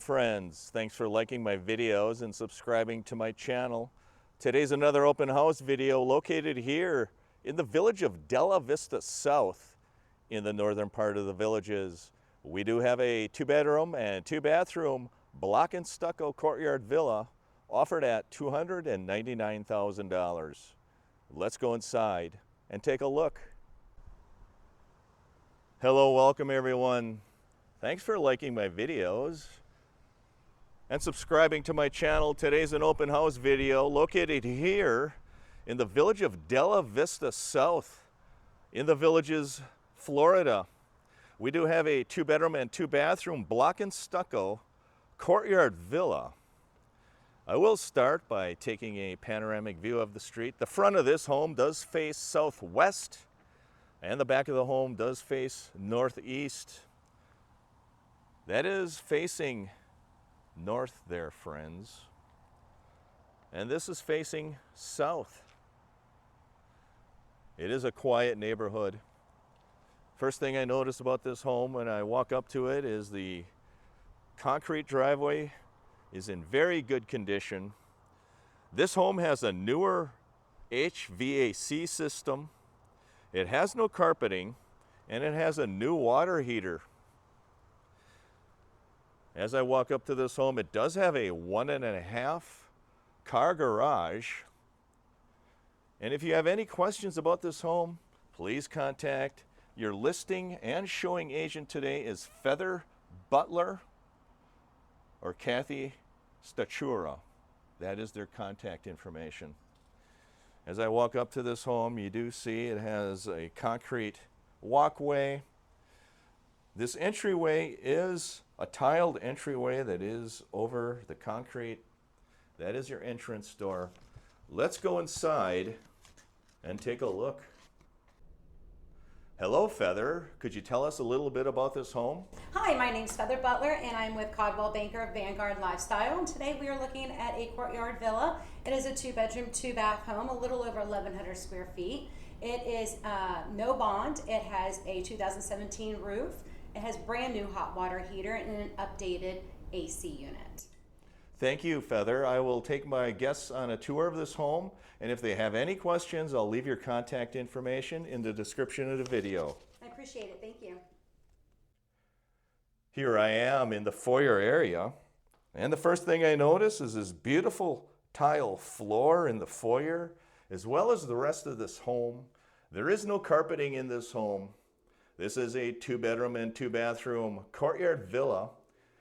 friends. Thanks for liking my videos and subscribing to my channel. Today's another open house video located here in the village of Della Vista South in the northern part of the Villages. We do have a 2-bedroom and 2-bathroom block and stucco courtyard villa offered at $299,000. Let's go inside and take a look. Hello, welcome everyone. Thanks for liking my videos and subscribing to my channel. Today's an open house video located here in the village of Della Vista South in the Villages, Florida. We do have a 2-bedroom and 2-bathroom block and stucco courtyard villa. I will start by taking a panoramic view of the street. The front of this home does face southwest, and the back of the home does face northeast. That is facing north there, friends. And this is facing south. It is a quiet neighborhood. First thing I notice about this home when I walk up to it is the concrete driveway is in very good condition. This home has a newer HVAC system. It has no carpeting, and it has a new water heater. As I walk up to this home, it does have a 1.5 car garage. And if you have any questions about this home, please contact your listing and showing agent today is Feather Butler or Kathy Stachura. That is their contact information. As I walk up to this home, you do see it has a concrete walkway. This entryway is a tiled entryway that is over the concrete. That is your entrance door. Let's go inside and take a look. Hello, Feather. Could you tell us a little bit about this home? Hi, my name's Feather Butler, and I'm with Caldwell Banker of Vanguard Lifestyle. And today we are looking at a courtyard villa. It is a 2-bedroom, 2-bath home, a little over 1,100 square feet. It is no bond. It has a 2017 roof. It has brand new hot water heater and an updated AC unit. Thank you, Feather. I will take my guests on a tour of this home, and if they have any questions, I'll leave your contact information in the description of the video. I appreciate it. Thank you. Here I am in the foyer area, and the first thing I notice is this beautiful tile floor in the foyer, as well as the rest of this home. There is no carpeting in this home. This is a 2-bedroom and 2-bathroom courtyard villa.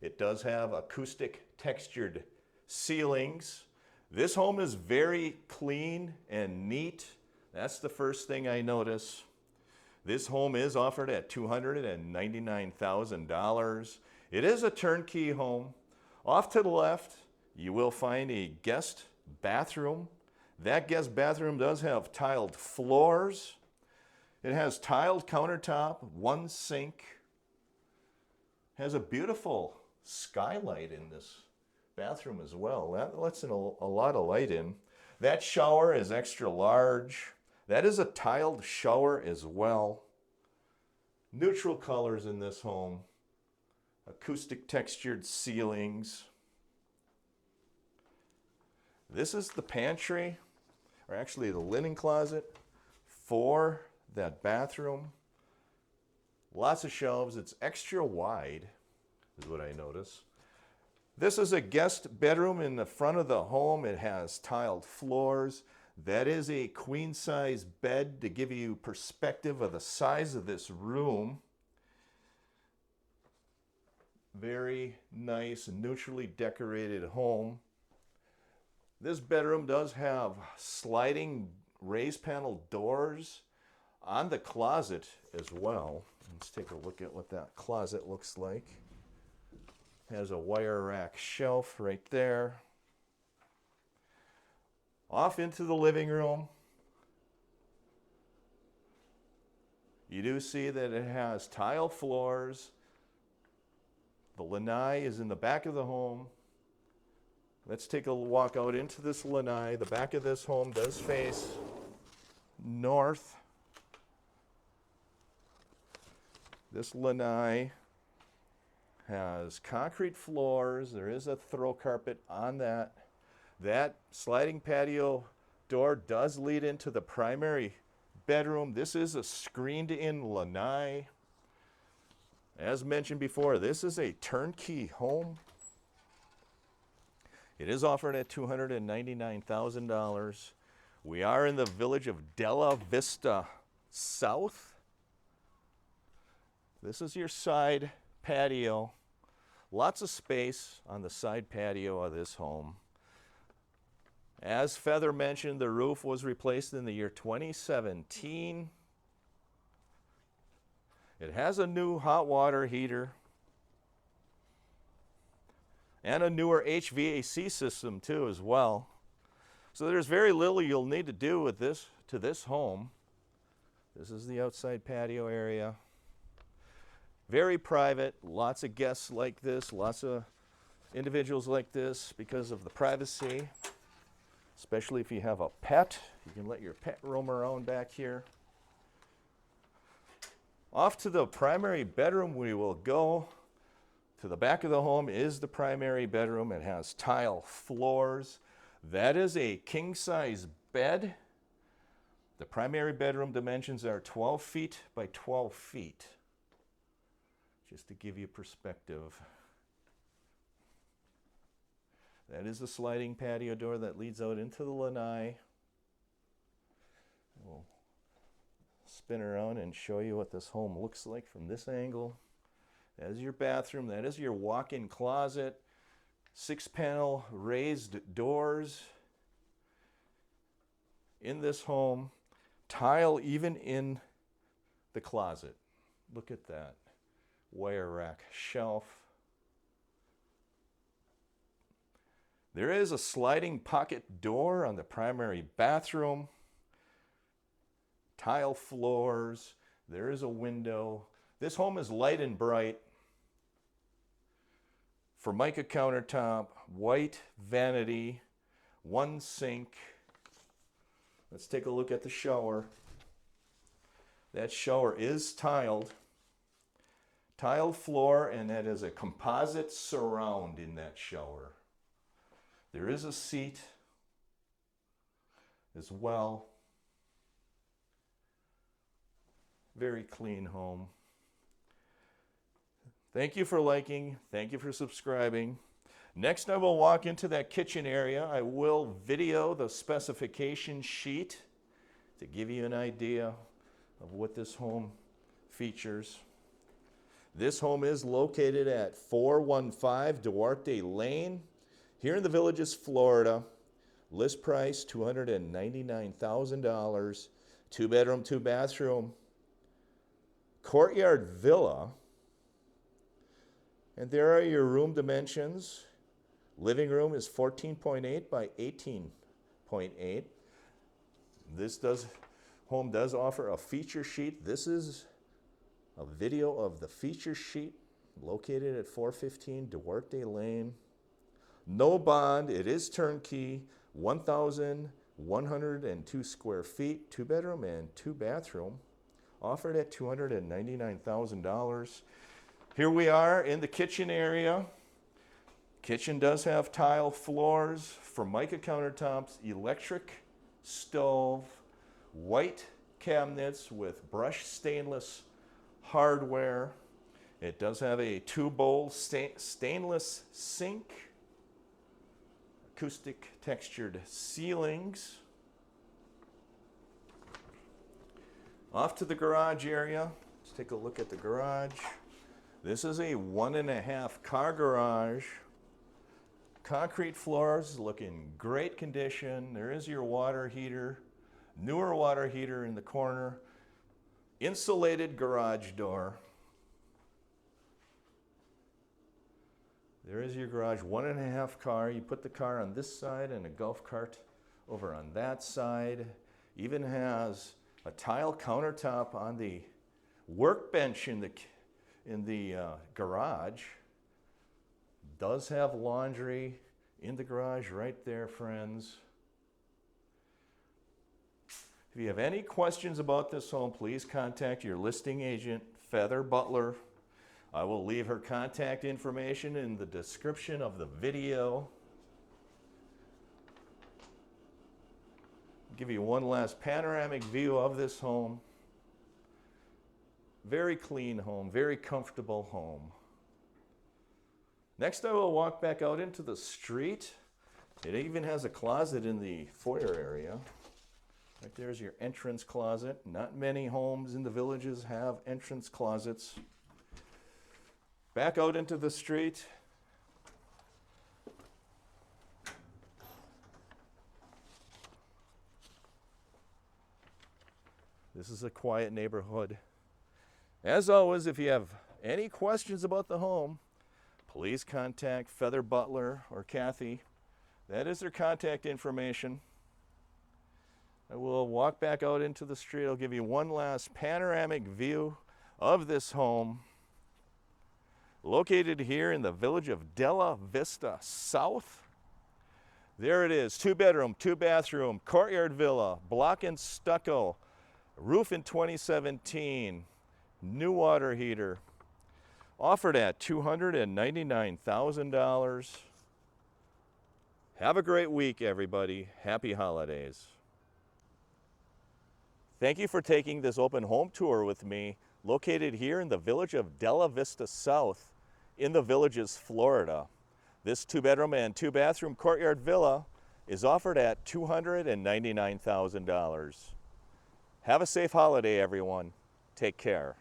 It does have acoustic textured ceilings. This home is very clean and neat. That's the first thing I notice. This home is offered at $299,000. It is a turnkey home. Off to the left, you will find a guest bathroom. That guest bathroom does have tiled floors. It has tiled countertop, 1 sink. Has a beautiful skylight in this bathroom as well. That lets in a lot of light in. That shower is extra large. That is a tiled shower as well. Neutral colors in this home. Acoustic textured ceilings. This is the pantry, or actually the linen closet for that bathroom. Lots of shelves. It's extra wide is what I notice. This is a guest bedroom in the front of the home. It has tiled floors. That is a queen size bed to give you perspective of the size of this room. Very nice, neutrally decorated home. This bedroom does have sliding raised panel doors on the closet as well. Let's take a look at what that closet looks like. Has a wire rack shelf right there. Off into the living room. You do see that it has tile floors. The lanai is in the back of the home. Let's take a walk out into this lanai. The back of this home does face north. This lanai has concrete floors. There is a throw carpet on that. That sliding patio door does lead into the primary bedroom. This is a screened-in lanai. As mentioned before, this is a turnkey home. It is offered at $299,000. We are in the village of Della Vista South. This is your side patio. Lots of space on the side patio of this home. As Feather mentioned, the roof was replaced in the year 2017. It has a new hot water heater and a newer HVAC system too as well. So there's very little you'll need to do with this to this home. This is the outside patio area. Very private, lots of guests like this, lots of individuals like this because of the privacy. Especially if you have a pet, you can let your pet roam around back here. Off to the primary bedroom we will go. To the back of the home is the primary bedroom. It has tile floors. That is a king-size bed. The primary bedroom dimensions are 12 feet by 12 feet. Just to give you perspective. That is the sliding patio door that leads out into the lanai. We'll spin around and show you what this home looks like from this angle. That is your bathroom. That is your walk-in closet. 6-panel raised doors in this home. Tile even in the closet. Look at that. Wire rack shelf. There is a sliding pocket door on the primary bathroom. Tile floors. There is a window. This home is light and bright. Formica countertop, white vanity, one sink. Let's take a look at the shower. That shower is tiled. Tiled floor, and that is a composite surround in that shower. There is a seat as well. Very clean home. Thank you for liking. Thank you for subscribing. Next, I will walk into that kitchen area. I will video the specification sheet to give you an idea of what this home features. This home is located at 415 Duarte Lane, here in the Villages, Florida. List price $299,000. 2-bedroom, 2-bathroom. Courtyard villa. And there are your room dimensions. Living room is 14.8 by 18.8. This home does offer a feature sheet. This is a video of the feature sheet located at 415 Duarte Lane. No bond. It is turnkey. 1,102 square feet. 2-bedroom and 2-bathroom. Offered at $299,000. Here we are in the kitchen area. Kitchen does have tile floors, Formica countertops, electric stove, white cabinets with brushed stainless hardware. It does have a 2-bowl stainless sink, acoustic textured ceilings. Off to the garage area. Let's take a look at the garage. This is a 1.5 car garage. Concrete floors, look in great condition. There is your water heater, newer water heater in the corner. Insulated garage door. There is your garage, 1.5 car. You put the car on this side and a golf cart over on that side. Even has a tile countertop on the workbench in the garage. Does have laundry in the garage right there, friends. If you have any questions about this home, please contact your listing agent, Feather Butler. I will leave her contact information in the description of the video. Give you one last panoramic view of this home. Very clean home, very comfortable home. Next, I will walk back out into the street. It even has a closet in the foyer area. Right there's your entrance closet. Not many homes in the villages have entrance closets. Back out into the street. This is a quiet neighborhood. As always, if you have any questions about the home, please contact Feather Butler or Kathy. That is their contact information. I will walk back out into the street. I'll give you one last panoramic view of this home. Located here in the village of Della Vista South. There it is, 2-bedroom, 2-bathroom, courtyard villa, block and stucco, roof in 2017, new water heater. Offered at $299,000. Have a great week, everybody. Happy holidays. Thank you for taking this open home tour with me, located here in the village of Della Vista South in the Villages, Florida. This 2-bedroom and 2-bathroom courtyard villa is offered at $299,000. Have a safe holiday, everyone. Take care.